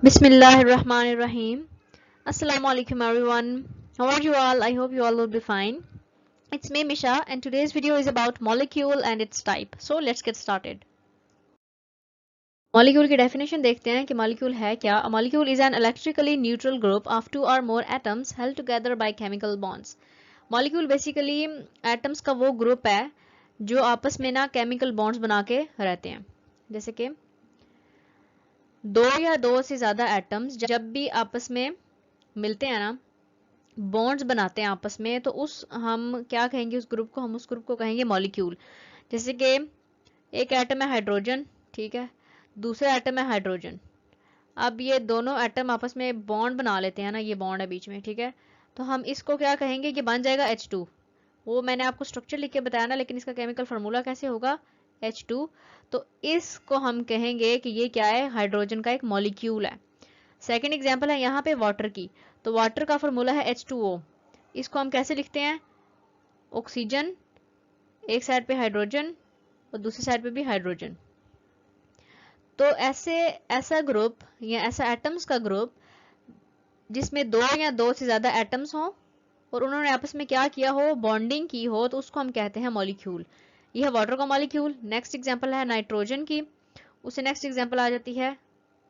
Bismillahirrahmanirrahim. Assalamu alaikum everyone. How are you all? I hope you all will be fine. It's me Misha and today's video is about molecule and its type. So let's get started. Molecule की definition देखते हैं कि molecule है क्या. A molecule is an electrically neutral group of two or more atoms held together by chemical bonds. Molecule basically atoms का वो group है जो आपस में ना chemical bonds बना के रहते हैं. जैसे कि दो या दो से ज़्यादा एटम्स जब भी आपस में मिलते हैं ना, बॉन्ड्स बनाते हैं आपस में, तो उस हम क्या कहेंगे उस ग्रुप को, हम उस ग्रुप को कहेंगे मॉलिक्यूल. जैसे कि एक एटम है हाइड्रोजन, ठीक है, दूसरा एटम है हाइड्रोजन. अब ये दोनों एटम आपस में बॉन्ड बना लेते हैं ना, ये बॉन्ड है बीच में, ठीक है, तो हम इसको क्या कहेंगे कि बन जाएगा H2. वो मैंने आपको स्ट्रक्चर लिख के बताया ना, लेकिन इसका केमिकल फार्मूला कैसे होगा, H2. तो इसको हम कहेंगे कि ये क्या है, हाइड्रोजन का एक मॉलिक्यूल है. सेकेंड एग्जाम्पल है यहाँ पे वाटर की, तो वाटर का फार्मूला है H2O. इसको हम कैसे लिखते हैं, ऑक्सीजन, एक साइड पे हाइड्रोजन और दूसरी साइड पे भी हाइड्रोजन. तो ऐसा ग्रुप या ऐसा एटम्स का ग्रुप जिसमें दो या दो से ज्यादा एटम्स हो और उन्होंने आपस में क्या किया हो, बॉन्डिंग की हो, तो उसको हम कहते हैं मॉलिक्यूल. यह है वाटर का मॉलिक्यूल. नेक्स्ट एग्जाम्पल है नाइट्रोजन की, उससे नेक्स्ट एग्जाम्पल आ जाती है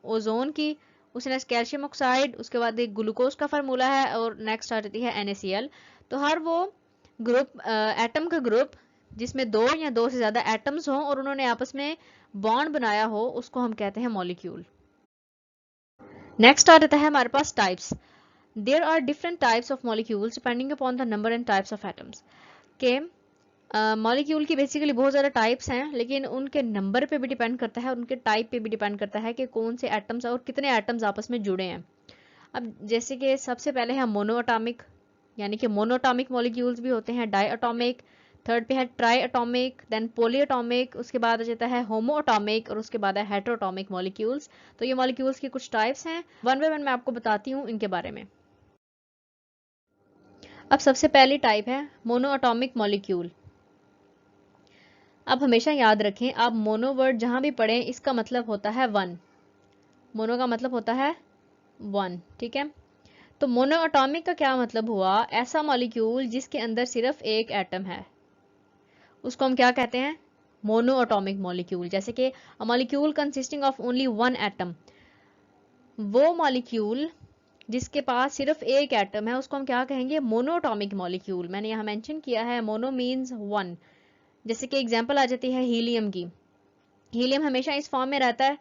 ओजोन की, उससे नेक्स्ट कैल्शियम ऑक्साइड, उसके बाद एक ग्लूकोज का फार्मूला है और नेक्स्ट आ जाती है NaCl. तो हर वो ग्रुप एटम का ग्रुप जिसमें दो या दो से ज्यादा एटम्स हो और उन्होंने आपस में बॉन्ड बनाया हो, उसको हम कहते हैं मॉलिक्यूल. नेक्स्ट आ जाता है हमारे पास types. There are different types of molecules depending upon the number and types of atoms. के मॉलिक्यूल की बेसिकली बहुत ज़्यादा टाइप्स हैं, लेकिन उनके नंबर पे भी डिपेंड करता है, उनके टाइप पे भी डिपेंड करता है कि कौन से एटम्स और कितने एटम्स आपस में जुड़े हैं. अब जैसे कि सबसे पहले है मोनोएटॉमिक, यानी कि मोनोएटॉमिक मॉलिक्यूल्स भी होते हैं, डाईएटॉमिक, थर्ड पे है ट्राईएटॉमिक, देन पॉलीएटॉमिक, उसके बाद आ जाता है होमोएटॉमिक और उसके बाद है हेटेरोटॉमिक मॉलिक्यूल्स. तो ये मॉलिक्यूल्स की कुछ टाइप्स हैं, वन बाय वन मैं आपको बताती हूँ इनके बारे में. अब सबसे पहली टाइप है मोनोएटॉमिक मॉलिक्यूल. अब हमेशा याद रखें, आप मोनो वर्ड जहां भी पढ़ें इसका मतलब होता है वन. मोनो का मतलब होता है वन, ठीक है. तो मोनोएटॉमिक का क्या मतलब हुआ, ऐसा मॉलिक्यूल जिसके अंदर सिर्फ एक एटम है, उसको हम क्या कहते हैं, मोनोएटॉमिक मॉलिक्यूल. जैसे कि a molecule consisting of only one atom, वो मॉलिक्यूल जिसके पास सिर्फ एक एटम है उसको हम क्या कहेंगे, मोनोएटॉमिक मॉलिक्यूल. मैंने यहाँ मेंशन किया है मोनो मीन्स वन. जैसे कि एग्जांपल आ जाती है हीलियम की. हीलियम हमेशा इस फॉर्म में रहता है,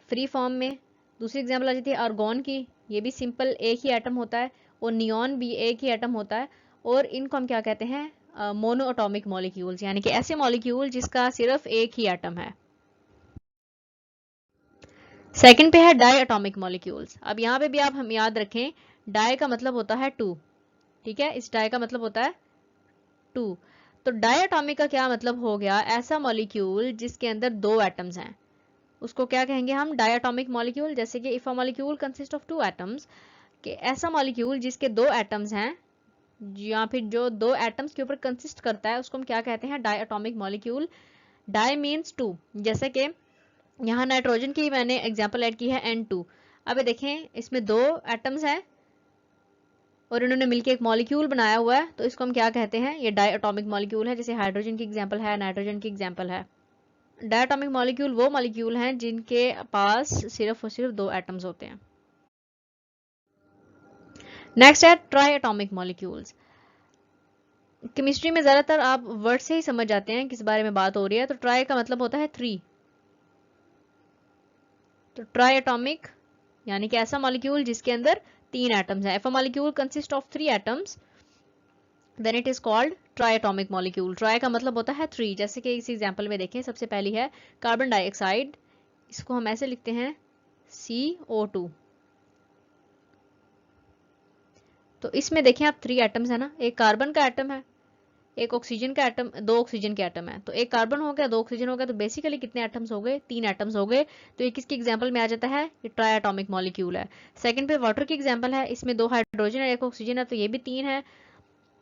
फ्री फॉर्म में. दूसरी एग्जांपल आ जाती है आर्गॉन की, ये भी सिंपल एक ही एटम होता है, और नियॉन भी एक ही एटम होता है. और इनको हम क्या कहते हैं, मोनोएटॉमिक मॉलिक्यूल्स, यानी कि ऐसे मॉलिक्यूल जिसका सिर्फ एक ही एटम है. सेकंड पे है डाई एटॉमिक मॉलिक्यूल्स. अब यहाँ पे भी आप हम याद रखें, डाई का मतलब होता है टू, ठीक है, इस डाई का मतलब होता है टू. तो डाई एटॉमिक का क्या मतलब हो गया, ऐसा मॉलिक्यूल जिसके अंदर दो एटम्स हैं, उसको क्या कहेंगे हम, डायटोमिक मॉलिक्यूल. जैसे कि if a molecule consist of two atoms, कि ऐसा मॉलिक्यूल जिसके दो एटम्स हैं या फिर जो दो एटम्स के ऊपर कंसिस्ट करता है, उसको हम क्या कहते हैं, diatomic molecule. Di means two. जैसे कि यहाँ नाइट्रोजन की मैंने एग्जांपल ऐड की है N2. अब देखें इसमें दो एटम्स हैं और इन्होंने मिलकर एक मॉलिक्यूल बनाया हुआ है, तो इसको हम क्या कहते हैं, ये डायटोमिक मॉलिक्यूल है. जैसे हाइड्रोजन की एग्जांपल है, नाइट्रोजन की एग्जांपल है. डायटोमिक मॉलिक्यूल वो मॉलिक्यूल हैं जिनके पास सिर्फ और सिर्फ दो एटम्स होते हैं. नेक्स्ट है ट्राईएटॉमिक मॉलिक्यूल्स. केमिस्ट्री में ज्यादातर आप वर्ड से ही समझ जाते हैं किस बारे में बात हो रही है. तो ट्राई का मतलब होता है थ्री. तो ट्राईएटॉमिक यानी कि ऐसा मॉलिक्यूल जिसके अंदर तीन एटम्स हैं. If a molecule consist of three atoms then it is called triatomic molecule. Tri का मतलब होता है थ्री. जैसे कि इस एग्जांपल में देखें, सबसे पहली है कार्बन डाइऑक्साइड, इसको हम ऐसे लिखते हैं CO2. तो इसमें देखें आप थ्री एटम्स है ना, एक कार्बन का एटम है, एक ऑक्सीजन का एटम, दो ऑक्सीजन के एटम है. तो एक कार्बन हो गया, दो ऑक्सीजन हो गया, तो बेसिकली कितने एटम्स हो गए, तीन एटम्स हो गए. तो ये किसकी एग्जांपल में आ जाता है, ये ट्राईएटॉमिक मॉलिक्यूल है. सेकंड पे वाटर की एग्जांपल है, इसमें दो हाइड्रोजन है, एक ऑक्सीजन है, तो ये भी तीन है.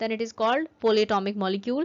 then it is called polyatomic molecule.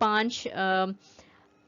5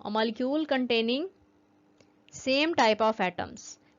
a molecule containing same type of atoms,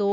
2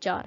4.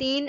3